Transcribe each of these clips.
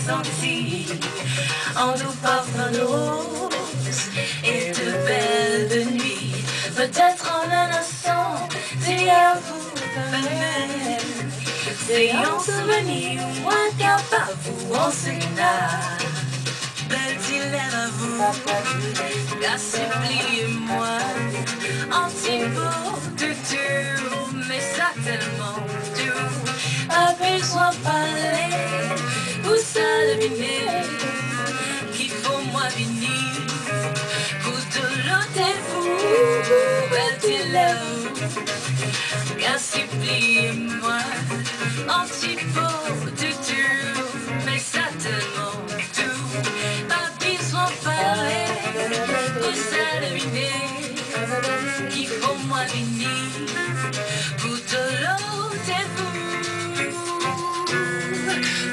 sentis en nous parfums de roses et de belles nuits. Peut-être en un instant, il y a vous même. C'est en souvenir, moi qu'à pas vous en sénat. Belle dilemme à vous, la suppliez-moi. Antipode de tout, mais ça tellement doux. Pas besoin de parler, vous ça deviner qu'il faut moi venir. Vous de l'autre et vous, belle dilemme. Bien suppliez-moi. Antipode de tout, mais ça tellement doux. Pas besoin de parler, vous ça deviner qu'il faut moi venir. Vous de l'autre et vous,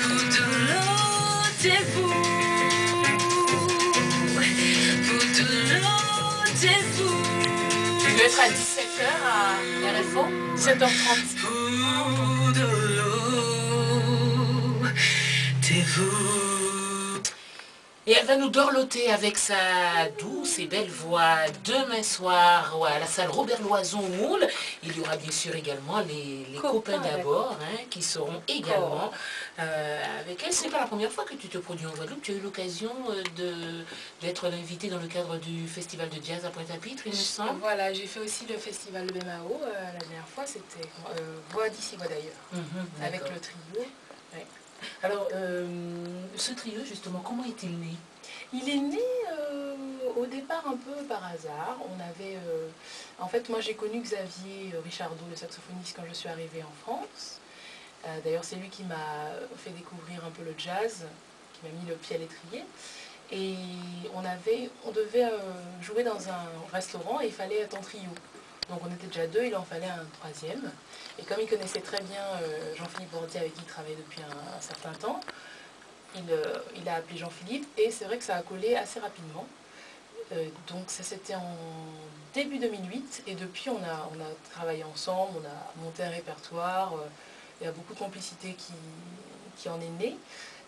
vous de l'autre et vous, vous de l'autre et vous. Tu dois être à 17h à RFO, 7h30. Vous de l'autre et vous. Et elle va nous dorloter avec sa douce et belle voix demain soir à la salle Robert Loison Moule. Il y aura bien sûr également les copains d'abord qui seront également avec elle. Ce n'est pas la première fois que tu te produis en Guadeloupe. Tu as eu l'occasion d'être l'invité dans le cadre du festival de jazz à Pointe-à-Pitre, il me semble. Voilà, j'ai fait aussi le festival de BMAO. La dernière fois, c'était Voix d'ici, voix d'ailleurs, avec le trio. Ouais. Alors, ce trio, justement, comment est-il né? Il est né au départ un peu par hasard. On avait, en fait, moi j'ai connu Xavier Richardot, le saxophoniste, quand je suis arrivée en France. D'ailleurs, c'est lui qui m'a fait découvrir un peu le jazz, qui m'a mis le pied à l'étrier. Et on devait jouer dans un restaurant et il fallait être en trio. Donc on était déjà deux, il en fallait un troisième. Et comme il connaissait très bien Jean-Philippe Bordier, avec qui il travaillait depuis un certain temps, il a appelé Jean-Philippe et c'est vrai que ça a collé assez rapidement. Donc ça c'était en début 2008 et depuis on a travaillé ensemble, on a monté un répertoire, il y a beaucoup de complicité qui en est née.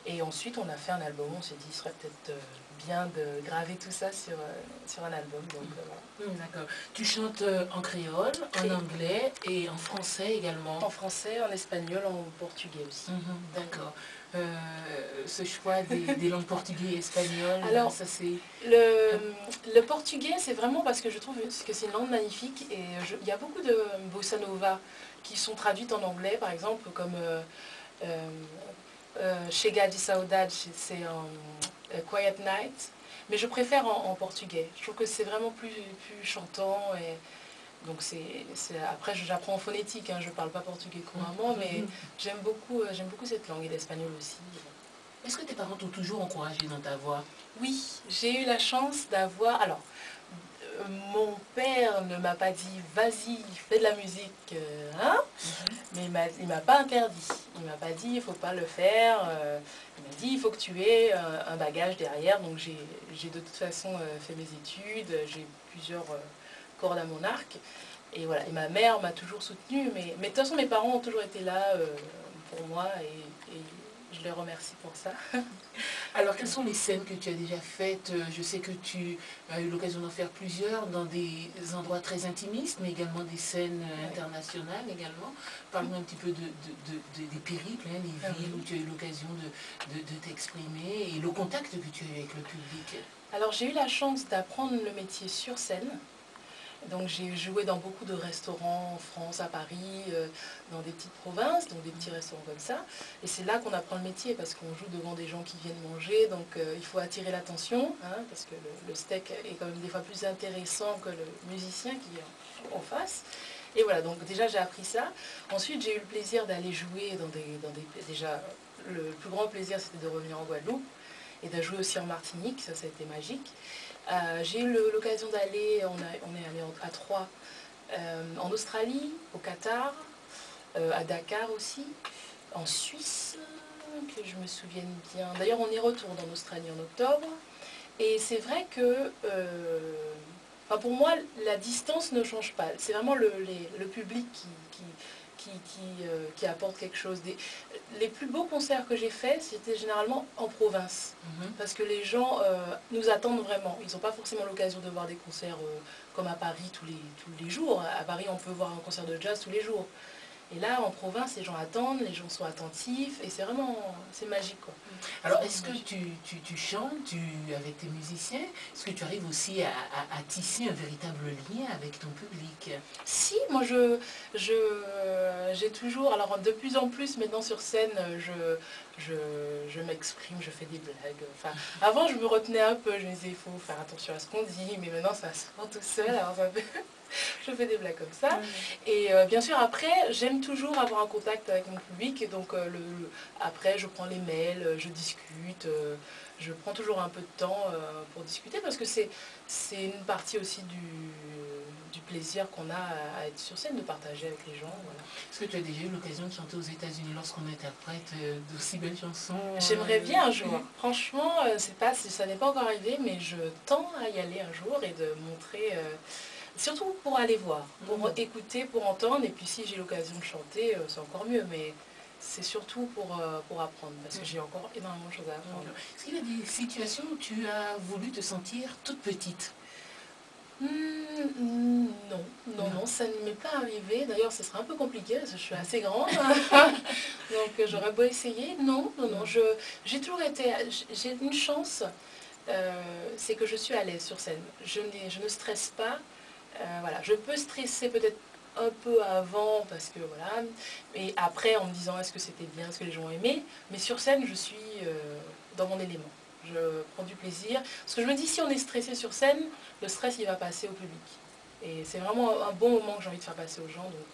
Et ensuite on a fait un album, on s'est dit ce serait peut-être bien de graver tout ça sur un album. Donc, voilà. D'accord. Tu chantes en créole, en anglais et en français également? En français, en espagnol, en portugais aussi. D'accord. Ce choix des langues portugais et espagnoles, alors, ça c'est... Le portugais, c'est vraiment parce que je trouve que c'est une langue magnifique et il y a beaucoup de bossa nova qui sont traduites en anglais, par exemple, comme Chega de Saudade, c'est Quiet Night, mais je préfère en portugais. Je trouve que c'est vraiment plus chantant. Et donc après, j'apprends en phonétique, je ne parle pas portugais couramment, mais j'aime beaucoup cette langue et l'espagnol aussi. Est-ce que tes parents t'ont toujours encouragé dans ta voix? Oui, j'ai eu la chance d'avoir... Alors, mon père ne m'a pas dit « vas-y, fais de la musique mais il m'a pas interdit. Il m'a pas dit « il faut pas le faire ». Il m'a dit « il faut que tu aies un bagage derrière ». Donc j'ai de toute façon fait mes études, j'ai plusieurs cordes à mon arc. Et voilà, et ma mère m'a toujours soutenue, mais de toute façon mes parents ont toujours été là pour moi et je les remercie pour ça. Alors, quelles sont les scènes que tu as déjà faites? Je sais que tu as eu l'occasion d'en faire plusieurs dans des endroits très intimistes, mais également des scènes internationales également. Parle-nous un petit peu des périples, les villes où tu as eu l'occasion de t'exprimer et le contact que tu as eu avec le public. Alors, j'ai eu la chance d'apprendre le métier sur scène. Donc j'ai joué dans beaucoup de restaurants en France, à Paris, dans des petites provinces, donc des petits restaurants comme ça. Et c'est là qu'on apprend le métier parce qu'on joue devant des gens qui viennent manger, donc il faut attirer l'attention, parce que le steak est quand même des fois plus intéressant que le musicien qui est en face. Et voilà, donc déjà j'ai appris ça. Ensuite j'ai eu le plaisir d'aller jouer déjà, le plus grand plaisir c'était de revenir en Guadeloupe et de jouer aussi en Martinique, ça a été magique. J'ai eu l'occasion d'aller, on est allé à Troyes, en Australie, au Qatar, à Dakar aussi, en Suisse, que je me souvienne bien. D'ailleurs, on y retourne en Australie en octobre. Et c'est vrai que, pour moi, la distance ne change pas. C'est vraiment le public qui apportent quelque chose. Les plus beaux concerts que j'ai faits, c'était généralement en province. Parce que les gens nous attendent vraiment. Ils n'ont pas forcément l'occasion de voir des concerts comme à Paris tous les jours. À Paris, on peut voir un concert de jazz tous les jours. Et là, en province, les gens attendent, les gens sont attentifs, et c'est vraiment, c'est magique, quoi. Alors, est-ce que tu chantes avec tes musiciens? Est-ce que tu arrives aussi à tisser un véritable lien avec ton public? Si, moi, j'ai toujours, alors de plus en plus, maintenant sur scène, je m'exprime, je fais des blagues. Enfin, avant, je me retenais un peu, je me disais, il faut faire attention à ce qu'on dit, mais maintenant, ça sort tout seul, alors ça fait... Je fais des blagues comme ça. Et bien sûr, après, j'aime toujours avoir un contact avec mon public. Et donc, après, je prends les mails, je discute. Je prends toujours un peu de temps pour discuter parce que c'est une partie aussi du plaisir qu'on a à être sur scène, de partager avec les gens. Voilà. Est-ce que tu as déjà eu l'occasion de chanter aux États-Unis lorsqu'on interprète d'aussi belles chansons? J'aimerais bien un jour. Franchement, ça n'est pas encore arrivé, mais je tends à y aller un jour et de montrer... surtout pour aller voir, pour écouter, pour entendre, et puis si j'ai l'occasion de chanter, c'est encore mieux, mais c'est surtout pour apprendre, parce que j'ai encore énormément de choses à apprendre. Est-ce qu'il y a des situations où tu as voulu te sentir toute petite? Non, ça ne m'est pas arrivé. D'ailleurs, ce sera un peu compliqué, parce que je suis assez grande, donc j'aurais beau essayer. Non, j'ai toujours été... J'ai une chance, c'est que je suis à l'aise sur scène. Je ne stresse pas. Voilà, je peux stresser peut-être un peu avant parce que voilà, et après en me disant est-ce que c'était bien, est-ce que les gens ont aimé, mais sur scène je suis dans mon élément, je prends du plaisir, parce que je me dis si on est stressé sur scène, le stress il va passer au public, et c'est vraiment un bon moment que j'ai envie de faire passer aux gens, donc